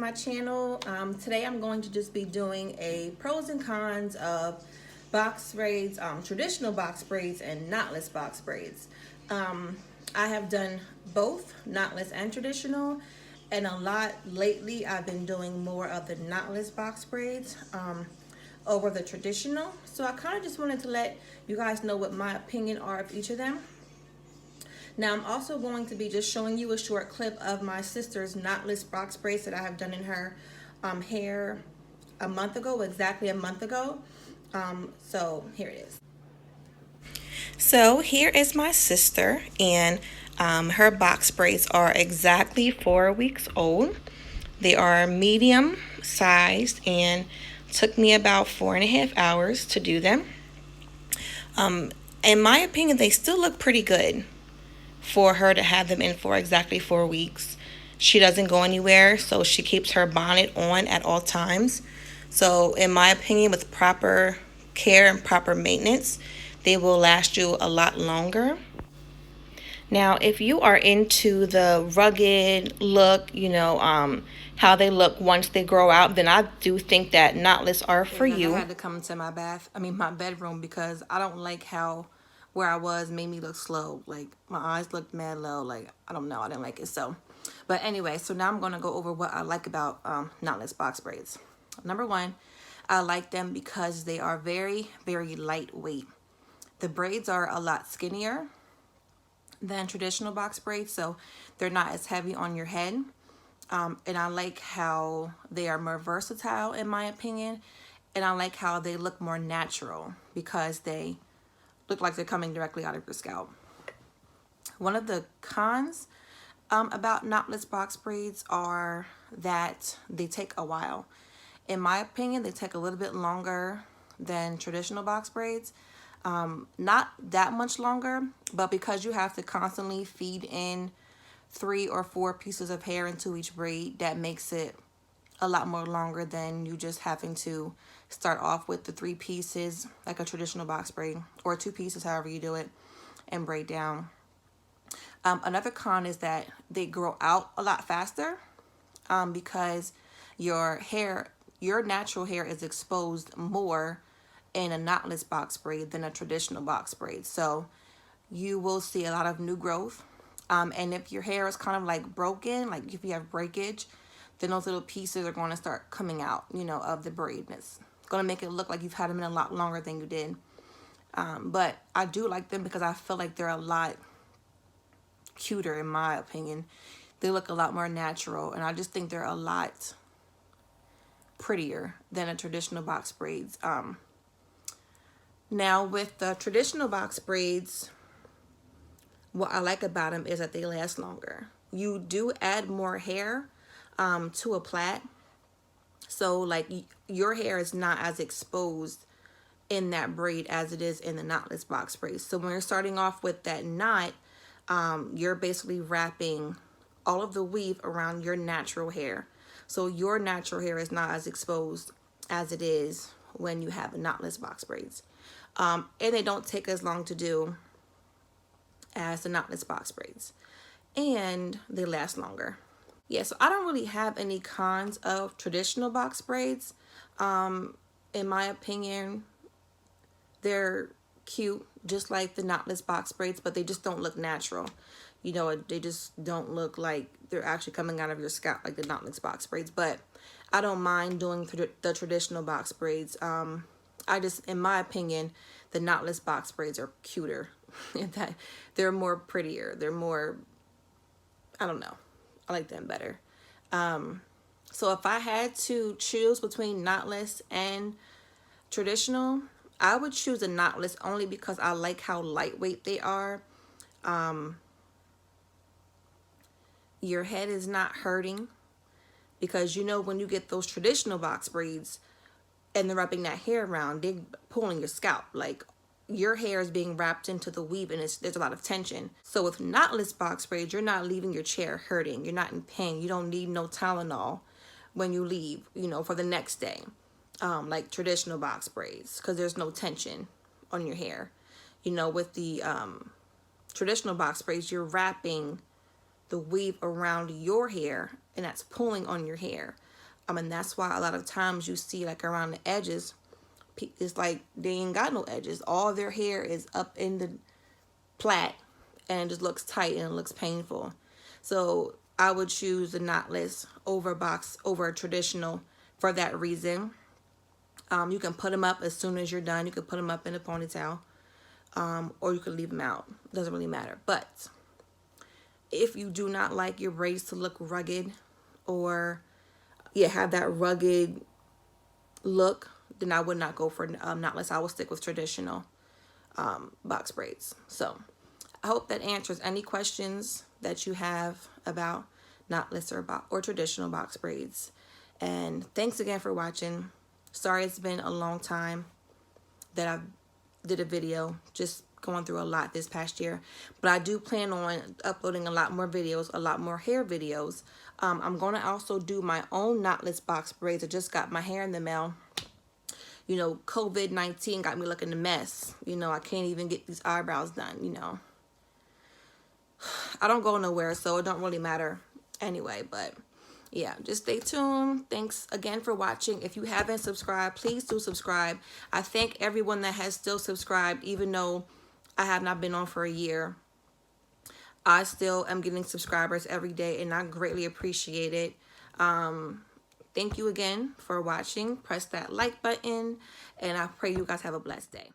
my channel. Today I'm going to just be doing a pros and cons of box braids, traditional box braids and knotless box braids. I have done both knotless and traditional, and a lot lately I've been doing more of the knotless box braids over the traditional. So I kind of just wanted to let you guys know what my opinion are of each of them. Now I'm also going to be just showing you a short clip of my sister's knotless box braids that I have done in her hair a month ago, exactly a month ago. So here it is. So here is my sister, and her box braids are exactly 4 weeks old. They are medium sized and took me about 4.5 hours to do them. In my opinion, they still look pretty good for her to have them in for exactly 4 weeks. She doesn't go anywhere, so she keeps her bonnet on at all times. So in my opinion, with proper care and proper maintenance, they will last you a lot longer. Now, if you are into the rugged look, how they look once they grow out, then I do think that knotless are for you. I had to come to my my bedroom, because I don't like how where I was made me look slow. Like, my eyes looked mad low. Like, I don't know, I didn't like it. So, but anyway, so now I'm going to go over what I like about knotless box braids. Number one, I like them because they are very, very lightweight. The braids are a lot skinnier than traditional box braids, so they're not as heavy on your head. And I like how they are more versatile, in my opinion. And I like how they look more natural because they look like they're coming directly out of your scalp. One of the cons about knotless box braids are that they take a while. In my opinion, they take a little bit longer than traditional box braids. Not that much longer, but because you have to constantly feed in 3 or 4 pieces of hair into each braid, that makes it a lot more longer than you just having to start off with the 3 pieces like a traditional box braid, or 2 pieces, however you do it, and braid down. Another con is that they grow out a lot faster because your natural hair is exposed more in a knotless box braid than a traditional box braid. So you will see a lot of new growth. And if your hair is kind of like broken, like if you have breakage, then those little pieces are going to start coming out, of the braid. And it's going to make it look like you've had them in a lot longer than you did. But I do like them because I feel like they're a lot cuter, in my opinion. They look a lot more natural, and I just think they're a lot prettier than a traditional box braids. Now, with the traditional box braids, what I like about them is that they last longer. You do add more hair to a plait, so like your hair is not as exposed in that braid as it is in the knotless box braids. So when you're starting off with that knot, you're basically wrapping all of the weave around your natural hair. So your natural hair is not as exposed as it is when you have a knotless box braids. And they don't take as long to do as the knotless box braids, and they last longer. Yeah, so I don't really have any cons of traditional box braids. In my opinion, they're cute, just like the knotless box braids, but they just don't look natural. They just don't look like they're actually coming out of your scalp like the knotless box braids. But I don't mind doing the traditional box braids. In my opinion, the knotless box braids are cuter. That they're more prettier. They're more, I don't know. I like them better. So if I had to choose between knotless and traditional, I would choose a knotless only because I like how lightweight they are. Your head is not hurting, because when you get those traditional box braids and they're wrapping that hair around, they're pulling your scalp. Like, your hair is being wrapped into the weave, and there's a lot of tension. So with knotless box braids, you're not leaving your chair hurting. You're not in pain. You don't need no Tylenol when you leave, for the next day, like traditional box braids, because there's no tension on your hair. With the traditional box braids, you're wrapping the weave around your hair, and that's pulling on your hair. I mean, that's why a lot of times you see like around the edges, it's like they ain't got no edges. All their hair is up in the plait and it just looks tight and it looks painful. So I would choose the knotless over traditional for that reason. You can put them up as soon as you're done. You can put them up in a ponytail, or you can leave them out. Doesn't really matter. But if you do not like your braids to look rugged, or have that rugged look, then I would not go for knotless. I will stick with traditional box braids. So I hope that answers any questions that you have about knotless or traditional box braids. And thanks again for watching. Sorry it's been a long time that I did a video, just going through a lot this past year, but I do plan on uploading a lot more videos, a lot more hair videos. I'm going to also do my own knotless box braids. I just got my hair in the mail. You know, COVID-19 got me looking a mess. You know, I can't even get these eyebrows done, you know. I don't go nowhere, so it don't really matter anyway, but yeah, just stay tuned. Thanks again for watching. If you haven't subscribed, please do subscribe. I thank everyone that has still subscribed, even though I have not been on for a year. I still am getting subscribers every day, and I greatly appreciate it. Thank you again for watching. Press that like button, and I pray you guys have a blessed day.